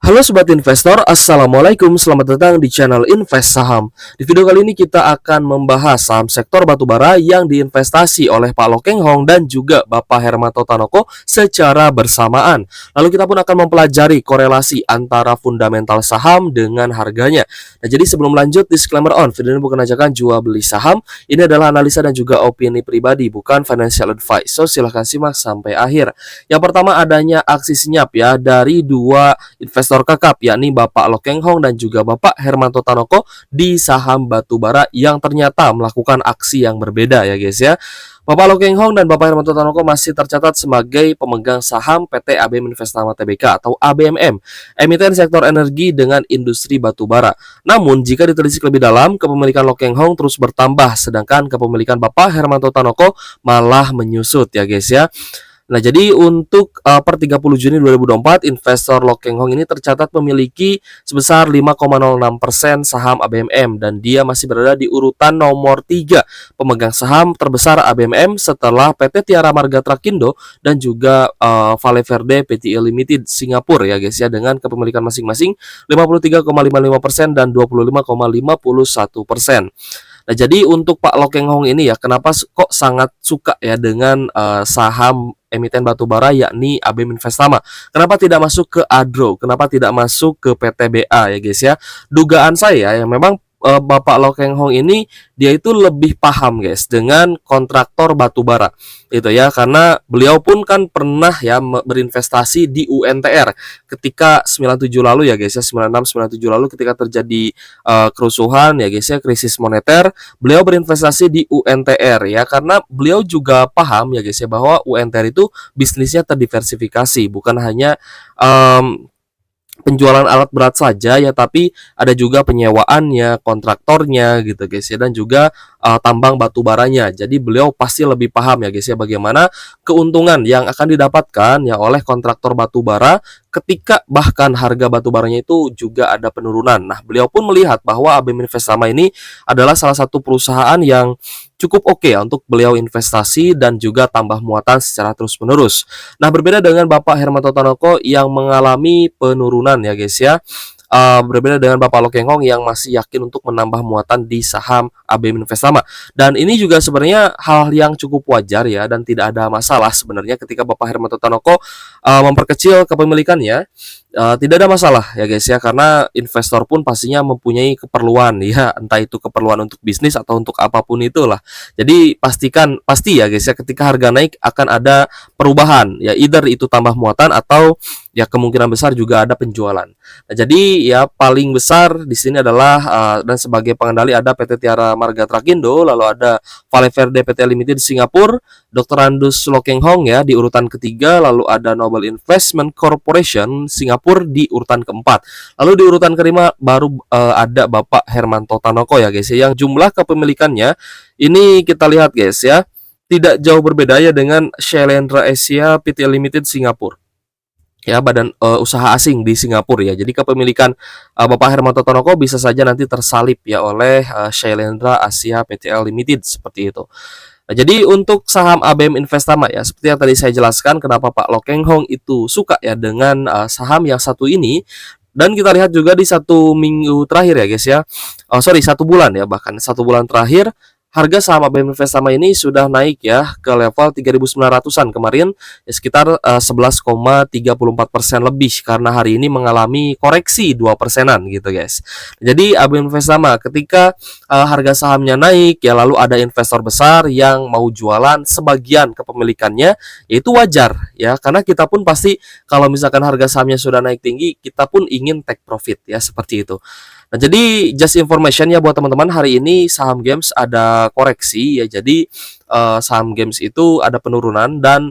Halo Sobat Investor, Assalamualaikum, selamat datang di channel Invest Saham. Di video kali ini kita akan membahas saham sektor batubara yang diinvestasi oleh Pak Lokeng Hong dan juga Bapak Hermanto Tanoko secara bersamaan. Lalu kita pun akan mempelajari korelasi antara fundamental saham dengan harganya. Nah, jadi sebelum lanjut, disclaimer on, video ini bukan ajakan jual beli saham. Ini adalah analisa dan juga opini pribadi, bukan financial advice. So silahkan simak sampai akhir. Yang pertama, adanya aksi senyap ya dari dua investor kakap, yakni Bapak Lokeng Hong dan juga Bapak Hermanto Tanoko di saham batubara yang ternyata melakukan aksi yang berbeda ya guys ya. Bapak Lokeng Hong dan Bapak Hermanto Tanoko masih tercatat sebagai pemegang saham PT ABM Investama Tbk atau ABMM, emiten sektor energi dengan industri batubara. Namun jika ditelisik lebih dalam, kepemilikan Lokeng Hong terus bertambah, sedangkan kepemilikan Bapak Hermanto Tanoko malah menyusut ya guys ya. Nah, jadi untuk per 30 Juni 2024, investor Lokeng Hong ini tercatat memiliki sebesar 5,06% saham ABMM dan dia masih berada di urutan nomor 3 pemegang saham terbesar ABMM setelah PT Tiara Marga Trakindo dan juga Vale Verde Pte Limited Singapura ya guys ya, dengan kepemilikan masing-masing 53,55% dan 25,51%. Nah, jadi untuk Pak Lokeng Hong ini ya, kenapa kok sangat suka ya dengan saham emiten batubara yakni ABM Investama? Kenapa tidak masuk ke Adro? Kenapa tidak masuk ke PTBA ya guys ya? Dugaan saya ya memang Bapak Lokeng Hong ini dia itu lebih paham guys dengan kontraktor batubara itu ya, karena beliau pun kan pernah ya berinvestasi di UNTR ketika 97 lalu ya guys ya, 96 97 lalu ketika terjadi kerusuhan ya guys ya, krisis moneter, beliau berinvestasi di UNTR ya, karena beliau juga paham ya guys ya bahwa UNTR itu bisnisnya terdiversifikasi, bukan hanya penjualan alat berat saja ya, tapi ada juga penyewaannya, kontraktornya gitu guys ya, dan juga tambang batu baranya. Jadi beliau pasti lebih paham ya guys ya bagaimana keuntungan yang akan didapatkan ya oleh kontraktor batu bara ketika bahkan harga batu baranya itu juga ada penurunan. Nah, beliau pun melihat bahwa ABM Investama ini adalah salah satu perusahaan yang cukup oke ya untuk beliau investasi dan juga tambah muatan secara terus-menerus. Nah, berbeda dengan Bapak Hermanto Tanoko yang mengalami penurunan ya guys ya. Berbeda dengan Bapak Lokeng Hong yang masih yakin untuk menambah muatan di saham ABM Investama. Dan ini juga sebenarnya hal yang cukup wajar ya, dan tidak ada masalah sebenarnya ketika Bapak Hermanto Tanoko memperkecil kepemilikannya. Tidak ada masalah ya guys ya, karena investor pun pastinya mempunyai keperluan ya, entah itu keperluan untuk bisnis atau untuk apapun itulah. Jadi pasti ya guys ya, ketika harga naik akan ada perubahan ya, either itu tambah muatan atau ya kemungkinan besar juga ada penjualan. Nah, jadi ya paling besar di sini adalah dan sebagai pengendali ada PT Tiara Marga Trakindo, lalu ada Vale Verde Pte Limited Singapura, Dr. Andus Lokeng Hong ya di urutan ketiga, lalu ada Noble Investment Corporation Singapura di urutan keempat. Lalu di urutan kelima baru ada Bapak Hermanto Tanoko ya guys ya, yang jumlah kepemilikannya ini kita lihat guys ya, tidak jauh berbeda ya dengan Shailendra Asia Pte Limited Singapura ya, badan usaha asing di Singapura ya. Jadi kepemilikan Bapak Hermanto Tanoko bisa saja nanti tersalip ya oleh Shailendra Asia Pte Limited seperti itu. Nah, jadi untuk saham ABM Investama ya, seperti yang tadi saya jelaskan kenapa Pak Lokeng Hong itu suka ya dengan saham yang satu ini. Dan kita lihat juga di satu minggu terakhir ya guys ya, satu bulan ya, bahkan satu bulan terakhir harga saham ABM Investama ini sudah naik ya ke level 3.900-an kemarin ya, sekitar 11,34% lebih, karena hari ini mengalami koreksi 2%-an gitu guys. Jadi ABM Investama ketika harga sahamnya naik ya, lalu ada investor besar yang mau jualan sebagian kepemilikannya, yaitu wajar ya, karena kita pun pasti kalau misalkan harga sahamnya sudah naik tinggi, kita pun ingin take profit ya, seperti itu. Nah, jadi just information ya buat teman-teman, hari ini saham games ada koreksi ya. Jadi saham games itu ada penurunan dan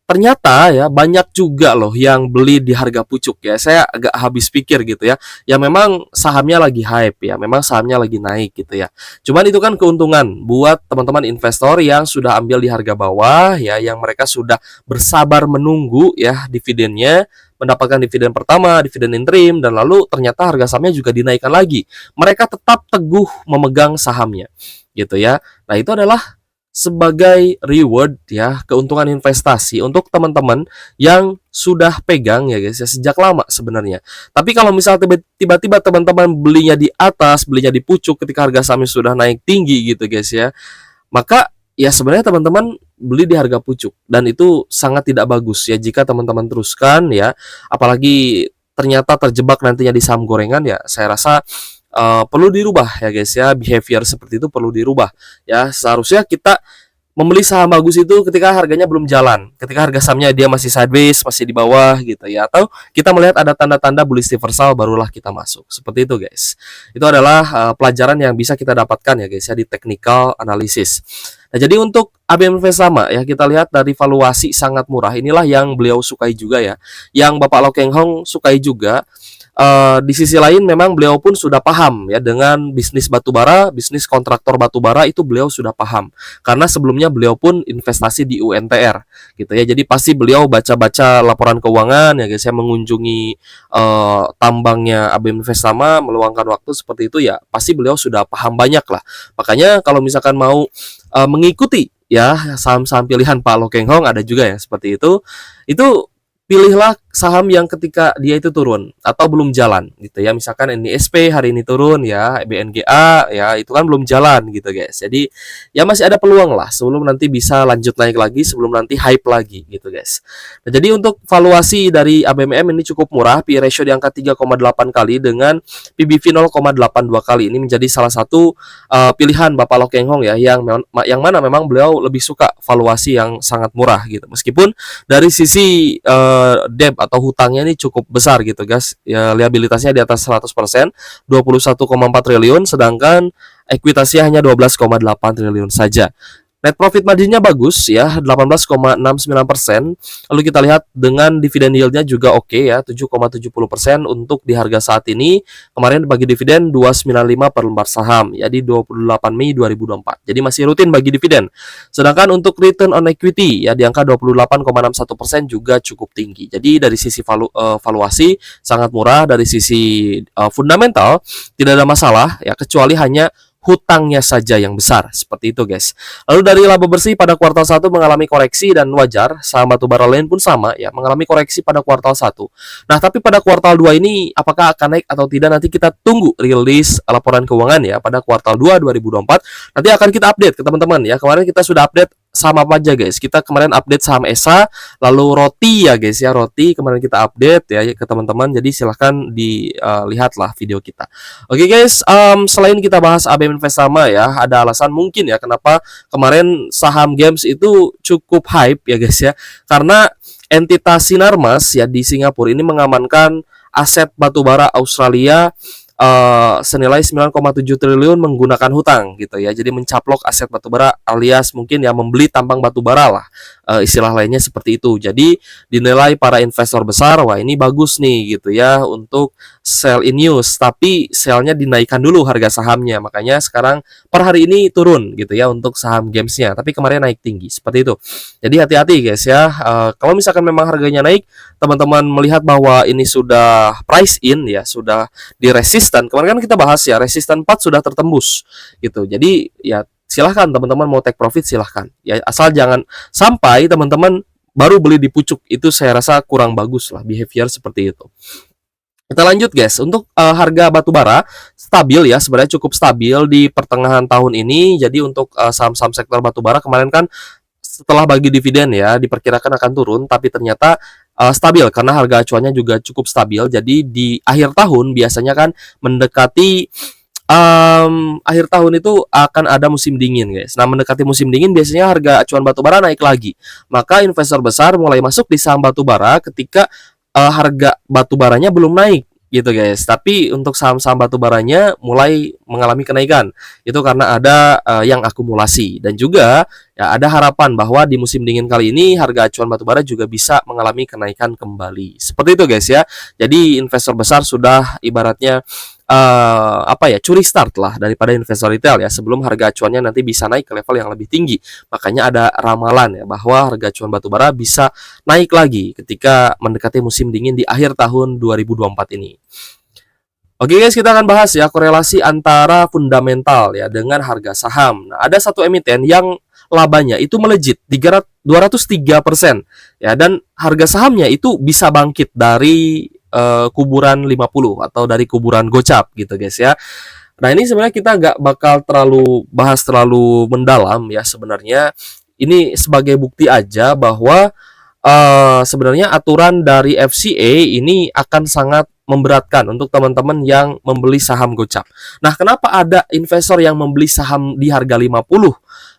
ternyata ya banyak juga loh yang beli di harga pucuk ya. Saya agak habis pikir gitu ya. Ya memang sahamnya lagi hype ya, memang sahamnya lagi naik gitu ya. Cuman itu kan keuntungan buat teman-teman investor yang sudah ambil di harga bawah ya, yang mereka sudah bersabar menunggu ya dividennya, mendapatkan dividen pertama, dividen interim, dan lalu ternyata harga sahamnya juga dinaikkan lagi. Mereka tetap teguh memegang sahamnya gitu ya. Nah, itu adalah sebagai reward ya, keuntungan investasi untuk teman-teman yang sudah pegang ya guys ya sejak lama sebenarnya. Tapi kalau misal tiba-tiba teman-teman belinya di atas, belinya di pucuk ketika harga sahamnya sudah naik tinggi gitu guys ya, maka ya sebenarnya teman-teman beli di harga pucuk dan itu sangat tidak bagus ya jika teman-teman teruskan ya, apalagi ternyata terjebak nantinya di saham gorengan ya, saya rasa perlu dirubah ya guys ya, behavior seperti itu perlu dirubah ya. Seharusnya kita membeli saham bagus itu ketika harganya belum jalan, ketika harga sahamnya dia masih sideways, masih di bawah gitu ya, atau kita melihat ada tanda-tanda bullish reversal barulah kita masuk. Seperti itu guys. Itu adalah pelajaran yang bisa kita dapatkan ya guys ya di technical analysis. Nah, jadi untuk ABM sama ya, kita lihat dari valuasi sangat murah. Inilah yang beliau sukai juga ya. Yang Bapak Lau Keng Hong sukai juga. Di sisi lain memang beliau pun sudah paham ya dengan bisnis batubara, bisnis kontraktor batubara itu beliau sudah paham. Karena sebelumnya beliau pun investasi di UNTR gitu ya. Jadi pasti beliau baca-baca laporan keuangan ya guys ya, mengunjungi tambangnya ABM Investama, meluangkan waktu seperti itu ya, pasti beliau sudah paham banyak lah. Makanya kalau misalkan mau mengikuti ya saham-saham pilihan Pak Lau Keng Hong, ada juga ya seperti itu pilihlah saham yang ketika dia itu turun atau belum jalan gitu ya. Misalkan NISP hari ini turun ya, BNGA ya, itu kan belum jalan gitu guys. Jadi ya masih ada peluang lah sebelum nanti bisa lanjut naik lagi, sebelum nanti hype lagi gitu guys. Nah, jadi untuk valuasi dari ABMM ini cukup murah, PE ratio di angka 3,8 kali dengan PBV 0,82 kali. Ini menjadi salah satu pilihan Bapak Lau Keng Hong ya, yang mana memang beliau lebih suka valuasi yang sangat murah gitu. Meskipun dari sisi debt atau hutangnya ini cukup besar gitu guys ya, liabilitasnya di atas 100%, 21,4 triliun, sedangkan ekuitasinya hanya 12,8 triliun saja. Net profit marginnya bagus ya, 18,69%. Lalu kita lihat dengan dividen yieldnya juga oke ya, 7,70% untuk di harga saat ini. Kemarin bagi dividen 295 per lembar saham ya di 28 Mei 2024. Jadi masih rutin bagi dividen. Sedangkan untuk return on equity ya di angka 28,61% juga cukup tinggi. Jadi dari sisi valuasi sangat murah, dari sisi fundamental tidak ada masalah ya, kecuali hanya hutangnya saja yang besar, seperti itu guys. Lalu dari laba bersih pada kuartal 1 mengalami koreksi dan wajar, saham batubara lain pun sama ya, mengalami koreksi pada kuartal 1. Nah, tapi pada kuartal 2 ini apakah akan naik atau tidak, nanti kita tunggu rilis laporan keuangan ya pada kuartal 2 2024. Nanti akan kita update ke teman-teman ya. Kemarin kita sudah update saham apa aja guys. Kita kemarin update saham ESA, lalu Roti ya guys ya, Roti kemarin kita update ya ke teman-teman. Jadi silahkan dilihatlah video kita. Oke guys, selain kita bahas ABM Investama ya, ada alasan mungkin ya kenapa kemarin saham games itu cukup hype ya guys ya. Karena entitas Sinarmas ya di Singapura ini mengamankan aset batubara Australia senilai 9,7 triliun menggunakan hutang gitu ya. Jadi mencaplok aset batubara alias mungkin ya membeli tambang batubara lah. Istilah lainnya seperti itu. Jadi dinilai para investor besar, wah ini bagus nih gitu ya untuk sell in news, tapi sellnya dinaikkan dulu harga sahamnya. Makanya sekarang per hari ini turun gitu ya untuk saham gamesnya. Tapi kemarin naik tinggi seperti itu. Jadi hati-hati guys ya. Kalau misalkan memang harganya naik, teman-teman melihat bahwa ini sudah price in ya, sudah di resisten. Kemarin kan kita bahas ya, resisten 4 sudah tertembus gitu. Jadi ya silahkan teman-teman mau take profit silahkan. Ya asal jangan sampai teman-teman baru beli di pucuk, itu saya rasa kurang bagus lah behavior seperti itu. Kita lanjut guys, untuk harga batubara stabil ya, sebenarnya cukup stabil di pertengahan tahun ini. Jadi untuk saham-saham sektor batubara kemarin kan setelah bagi dividen ya diperkirakan akan turun, tapi ternyata stabil karena harga acuannya juga cukup stabil. Jadi di akhir tahun biasanya kan mendekati akhir tahun itu akan ada musim dingin guys. Nah, mendekati musim dingin biasanya harga acuan batubara naik lagi. Maka investor besar mulai masuk di saham batubara ketika harga batubaranya belum naik gitu guys. Tapi untuk saham-saham batubaranya mulai mengalami kenaikan. Itu karena ada yang akumulasi, dan juga ya ada harapan bahwa di musim dingin kali ini harga acuan batubara juga bisa mengalami kenaikan kembali. Seperti itu guys ya. Jadi investor besar sudah ibaratnya curi start lah daripada investor retail ya, sebelum harga acuannya nanti bisa naik ke level yang lebih tinggi. Makanya ada ramalan ya bahwa harga acuan batubara bisa naik lagi ketika mendekati musim dingin di akhir tahun 2024 ini. Oke guys, kita akan bahas ya korelasi antara fundamental ya dengan harga saham. Nah, ada satu emiten yang labanya itu melejit 203% ya, dan harga sahamnya itu bisa bangkit dari kuburan 50 atau dari kuburan gocap gitu guys ya. Nah, ini sebenarnya kita nggak bakal terlalu bahas terlalu mendalam ya sebenarnya. Ini sebagai bukti aja bahwa sebenarnya aturan dari FCA ini akan sangat memberatkan untuk teman-teman yang membeli saham gocap. Nah, kenapa ada investor yang membeli saham di harga 50?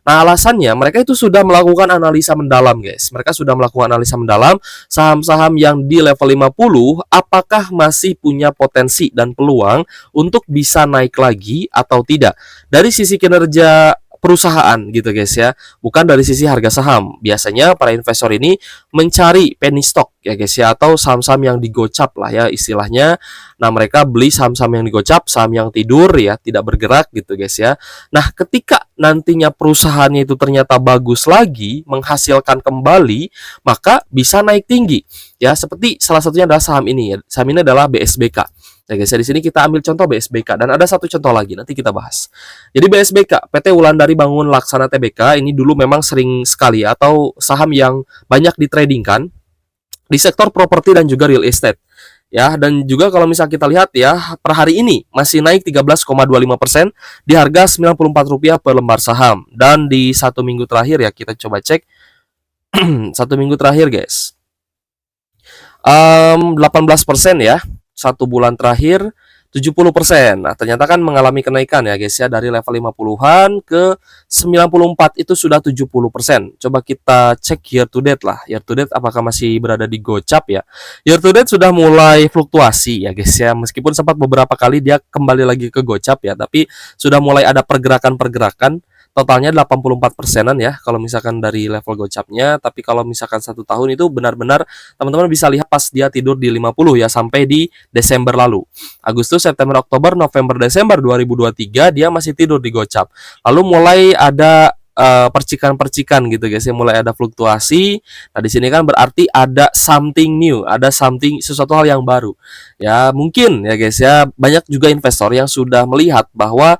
Nah, alasannya mereka itu sudah melakukan analisa mendalam, guys. Mereka sudah melakukan analisa mendalam saham-saham yang di level 50 apakah masih punya potensi dan peluang untuk bisa naik lagi atau tidak. Dari sisi kinerja perusahaan gitu guys ya, bukan dari sisi harga saham. Biasanya para investor ini mencari penny stock ya guys ya, atau saham-saham yang digocap lah ya istilahnya. Nah, mereka beli saham-saham yang digocap, saham yang tidur ya, tidak bergerak gitu guys ya. Nah, ketika nantinya perusahaannya itu ternyata bagus lagi, menghasilkan kembali, maka bisa naik tinggi. Ya, seperti salah satunya adalah saham ini ya. Saham ini adalah BSBK. Ya guys, di sini kita ambil contoh BSBK dan ada satu contoh lagi nanti kita bahas. Jadi BSBK, PT Wulandari Bangun Laksana Tbk ini dulu memang sering sekali atau saham yang banyak ditradingkan di sektor properti dan juga real estate. Ya, dan juga kalau misal kita lihat ya, per hari ini masih naik 13,25% di harga Rp94 per lembar saham. Dan di satu minggu terakhir ya, kita coba cek satu minggu terakhir guys, 18% ya. Satu bulan terakhir 70%. Nah, ternyata kan mengalami kenaikan ya guys ya, dari level 50-an ke 94 itu sudah 70%. Coba kita cek year to date lah. Year to date apakah masih berada di gocap ya? Year to date sudah mulai fluktuasi ya guys ya. Meskipun sempat beberapa kali dia kembali lagi ke gocap ya, tapi sudah mulai ada pergerakan-pergerakan. Totalnya 84%-an ya kalau misalkan dari level gocapnya. Tapi kalau misalkan satu tahun itu benar-benar teman-teman bisa lihat pas dia tidur di 50 ya, sampai di Desember lalu. Agustus, September, Oktober, November, Desember 2023 dia masih tidur di gocap. Lalu mulai ada percikan-percikan gitu guys ya, mulai ada fluktuasi. Nah, di sini kan berarti ada something new, ada sesuatu hal yang baru. Ya, mungkin ya guys ya, banyak juga investor yang sudah melihat bahwa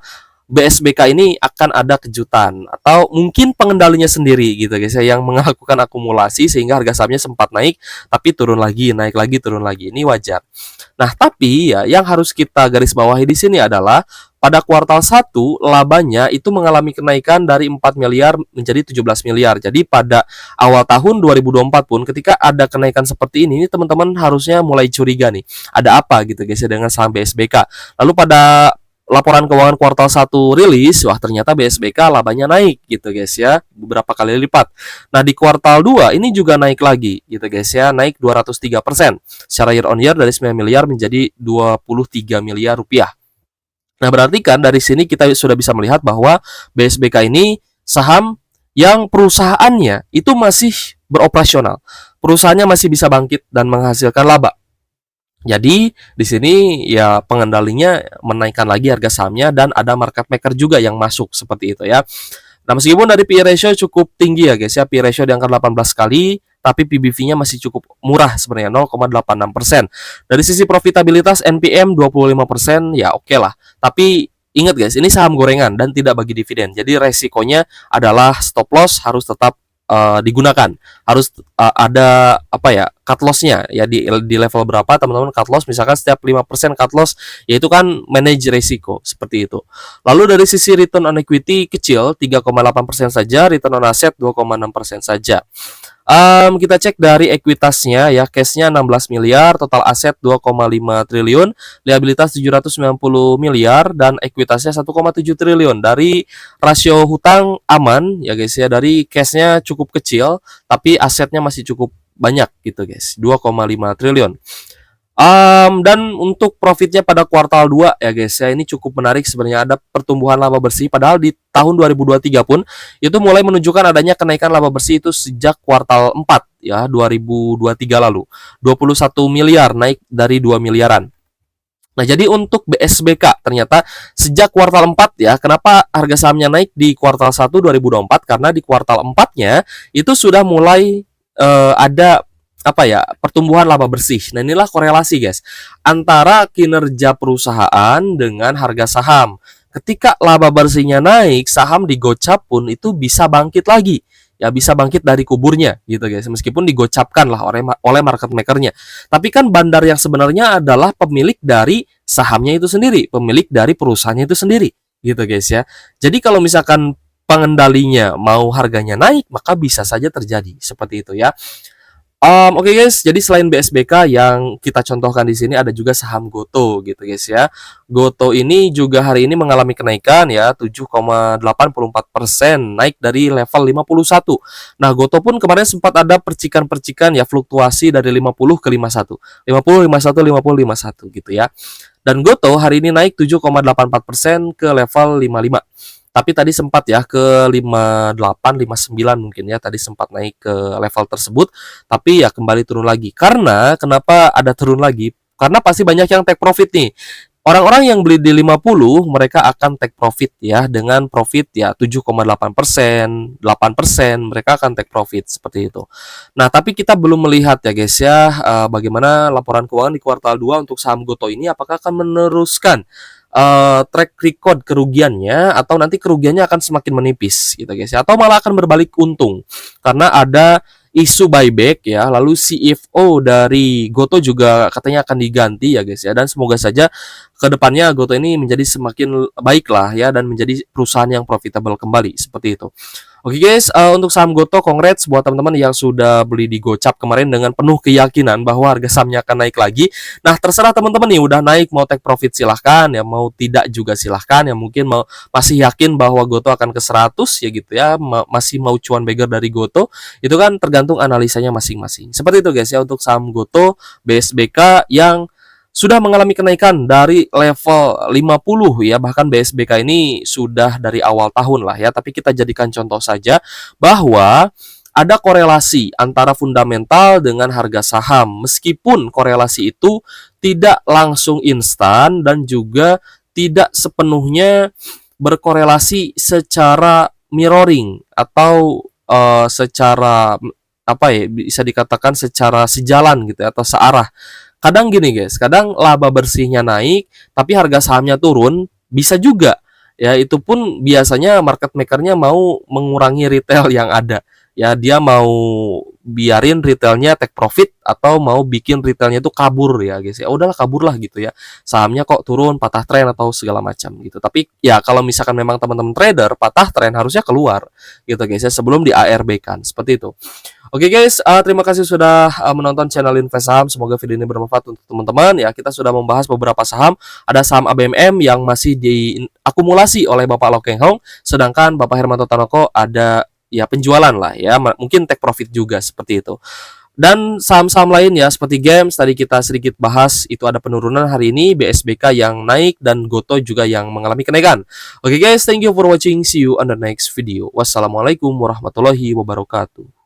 BSBK ini akan ada kejutan atau mungkin pengendalinya sendiri gitu guys ya, yang melakukan akumulasi sehingga harga sahamnya sempat naik tapi turun lagi, naik lagi, turun lagi. Ini wajar. Nah, tapi ya yang harus kita garis bawahi di sini adalah pada kuartal 1 labanya itu mengalami kenaikan dari 4 miliar menjadi 17 miliar. Jadi pada awal tahun 2024 pun ketika ada kenaikan seperti ini teman-teman harusnya mulai curiga nih. Ada apa gitu guys ya dengan saham BSBK. Lalu pada laporan keuangan kuartal 1 rilis, wah ternyata BSBK labanya naik gitu guys ya, beberapa kali lipat. Nah, di kuartal 2 ini juga naik lagi gitu guys ya, naik 203% secara year on year dari 9 miliar menjadi 23 miliar rupiah. Nah, berarti kan dari sini kita sudah bisa melihat bahwa BSBK ini saham yang perusahaannya itu masih beroperasional. Perusahaannya masih bisa bangkit dan menghasilkan laba. Jadi di sini ya pengendalinya menaikkan lagi harga sahamnya dan ada market maker juga yang masuk seperti itu ya. Nah, meskipun dari PE ratio cukup tinggi ya guys ya, PE ratio di angka 18 kali, tapi PBV-nya masih cukup murah sebenarnya 0,86%. Dari sisi profitabilitas NPM 25% ya oke lah. Tapi ingat guys, ini saham gorengan dan tidak bagi dividen. Jadi resikonya adalah stop loss harus tetap digunakan, harus ada apa ya, cut loss-nya ya, di level berapa teman-teman cut loss, misalkan setiap 5% cut loss, yaitu kan manage risiko seperti itu. Lalu dari sisi return on equity kecil 3,8% saja, return on asset 2,6% saja. Kita cek dari ekuitasnya ya, cashnya 16 miliar, total aset 2,5 triliun, liabilitas 790 miliar, dan ekuitasnya 1,7 triliun. Dari rasio hutang aman ya guys ya, dari cashnya cukup kecil, tapi asetnya masih cukup banyak gitu guys, 2,5 triliun. Dan untuk profitnya pada kuartal 2 ya guys ya, ini cukup menarik sebenarnya, ada pertumbuhan laba bersih, padahal di tahun 2023 pun itu mulai menunjukkan adanya kenaikan laba bersih itu sejak kuartal 4 ya 2023 lalu, 21 miliar naik dari 2 miliaran. Nah, jadi untuk BSBK ternyata sejak kuartal 4 ya, kenapa harga sahamnya naik di kuartal 1 2024? Karena di kuartal 4-nya itu sudah mulai ada apa ya, pertumbuhan laba bersih. Nah, inilah korelasi guys antara kinerja perusahaan dengan harga saham. ketika laba bersihnya naik, saham di gocap pun itu bisa bangkit lagi. Ya bisa bangkit dari kuburnya gitu guys. Meskipun digocapkan lah oleh market makernya. Tapi kan bandar yang sebenarnya adalah pemilik dari sahamnya itu sendiri, pemilik dari perusahaannya itu sendiri gitu guys ya. Jadi kalau misalkan pengendalinya mau harganya naik, maka bisa saja terjadi seperti itu ya. Oke guys, jadi selain BSBK yang kita contohkan di sini ada juga saham Goto gitu guys ya. Goto ini juga hari ini mengalami kenaikan ya 7,84%, naik dari level 51. Nah, Goto pun kemarin sempat ada percikan-percikan ya fluktuasi dari 50 ke 51. 50 51 50 51 gitu ya. Dan Goto hari ini naik 7,84% ke level 55. Tapi tadi sempat ya ke 58, 59 mungkin ya, tadi sempat naik ke level tersebut, tapi ya kembali turun lagi. Karena kenapa ada turun lagi? Karena pasti banyak yang take profit nih. Orang-orang yang beli di 50, mereka akan take profit ya dengan profit ya 7,8%, 8%, mereka akan take profit seperti itu. Nah, tapi kita belum melihat ya guys ya, bagaimana laporan keuangan di kuartal 2 untuk saham Goto ini apakah akan meneruskan track record kerugiannya atau nanti kerugiannya akan semakin menipis gitu guys ya, atau malah akan berbalik untung karena ada isu buyback ya, lalu CFO dari Goto juga katanya akan diganti ya guys ya, dan semoga saja kedepannya Goto ini menjadi semakin baik lah ya dan menjadi perusahaan yang profitable kembali seperti itu. Oke guys, untuk saham Goto, congrats buat teman-teman yang sudah beli di Gocap kemarin dengan penuh keyakinan bahwa harga sahamnya akan naik lagi. Nah, terserah teman-teman nih, udah naik mau take profit silahkan, ya mau tidak juga silahkan, ya mungkin mau masih yakin bahwa Goto akan ke 100 ya gitu ya, masih mau cuan beggar dari Goto, itu kan tergantung analisanya masing-masing. Seperti itu guys ya untuk saham Goto, BSBK yang sudah mengalami kenaikan dari level 50 ya, bahkan BSBK ini sudah dari awal tahun lah ya, tapi kita jadikan contoh saja bahwa ada korelasi antara fundamental dengan harga saham, meskipun korelasi itu tidak langsung instan dan juga tidak sepenuhnya berkorelasi secara mirroring atau secara apa ya, bisa dikatakan secara sejalan gitu ya, atau searah. Kadang gini guys, kadang laba bersihnya naik tapi harga sahamnya turun, bisa juga ya, itu pun biasanya market makernya mau mengurangi retail yang ada ya, dia mau biarin retailnya take profit atau mau bikin retailnya itu kabur ya guys ya, udahlah kabur lah gitu ya, sahamnya kok turun patah tren atau segala macam gitu. Tapi ya kalau misalkan memang teman-teman trader patah tren harusnya keluar gitu guys ya, sebelum di ARB kan seperti itu. Oke guys, terima kasih sudah menonton channel Invest Saham. Semoga video ini bermanfaat untuk teman-teman ya. Kita sudah membahas beberapa saham. Ada saham ABMM yang masih diakumulasi oleh Bapak Lokeng Hong, sedangkan Bapak Hermanto Tanoko ada ya penjualan lah ya. Mungkin take profit juga seperti itu. Dan saham-saham lain ya seperti Games tadi kita sedikit bahas, itu ada penurunan hari ini, BSBK yang naik dan Goto juga yang mengalami kenaikan. Oke guys, thank you for watching. See you on the next video. Wassalamualaikum warahmatullahi wabarakatuh.